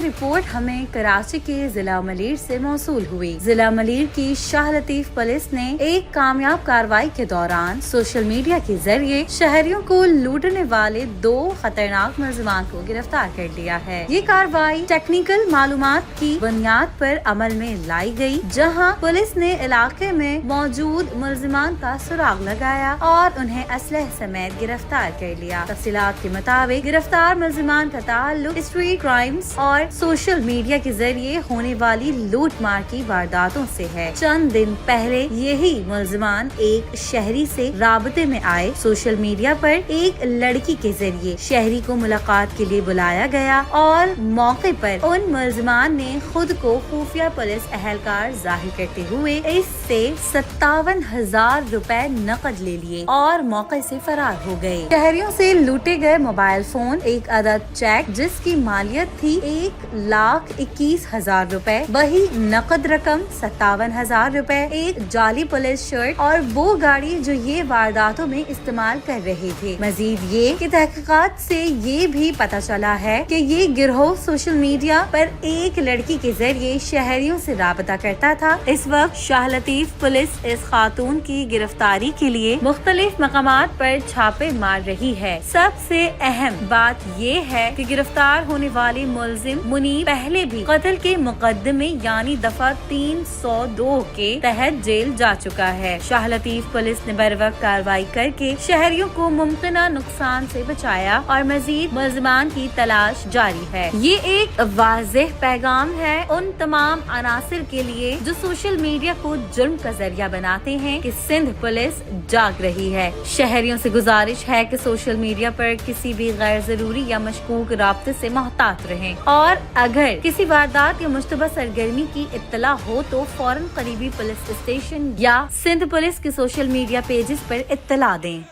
Report हमें कराची के जिला मलीर से मौसूल हुई। जिला मलीर की शाह लतीफ पुलिस ने एक कामयाब कार्रवाई के दौरान सोशल मीडिया के जरिए शहरियों को लूटने वाले 2 खतरनाक मुलजिमान को गिरफ्तार कर लिया है। ये कार्रवाई टेक्निकल मालूमात की बुनियाद पर अमल में लाई गई, जहां पुलिस ने इलाके में मौजूद मुलजिमान का सुराग लगाया और उन्हें असलह समेत गिरफ्तार कर लिया। तफसीलात के मुताबिक गिरफ्तार मुलजिमान का ताल्लुक स्ट्रीट क्राइम्स और सोशल मीडिया के जरिए होने वाली लूट मार की वारदातों से है। चंद दिन पहले यही मुलजिमान एक शहरी से राबते में आए। सोशल मीडिया पर एक लड़की के जरिए शहरी को मुलाकात के लिए बुलाया गया और मौके पर उन मुलजिमान ने खुद को खुफिया पुलिस अहलकार जाहिर करते हुए इससे 57,000 रुपए नकद ले लिए और मौके से फरार हो गए। शहरियों से लूटे गए मोबाइल फोन, एक अदद चेक जिसकी मालियत थी 1,21,000 रुपए, वही नकद रकम 57,000 रुपए, एक जाली पुलिस शर्ट और वो गाड़ी जो ये वारदातों में इस्तेमाल कर रहे थे। मजीद ये कि तहकीकात से ये भी पता चला है कि ये गिरोह सोशल मीडिया पर एक लड़की के जरिए शहरियों से राबता करता था। इस वक्त शाह लतीफ पुलिस इस खातून की गिरफ्तारी के लिए मुख्तलिफ मकामात पर छापे मार रही है। सबसे अहम बात ये है कि गिरफ्तार होने वाले मुलजिम मुनीब पहले भी कत्ल के मुकदमे यानी दफा 302 के तहत जेल जा चुका है। शाह लतीफ पुलिस ने बरवक्त कार्रवाई करके शहरियों को मुमकिना नुकसान से बचाया और मजीद मुलजिमान की तलाश जारी है। ये एक वाज़ेह पैगाम है उन तमाम अनासिर के लिए जो सोशल मीडिया को जुर्म का जरिया बनाते हैं कि सिंध पुलिस जाग रही है। शहरियों से गुजारिश है कि सोशल मीडिया पर किसी भी गैर जरूरी या मशकूक राब्ते से मोहतात रहें और अगर किसी वारदात या मुश्तबा सरगर्मी की इत्तला हो तो फौरन करीबी पुलिस स्टेशन या सिंध पुलिस के सोशल मीडिया पेजेस पर इत्तला दें।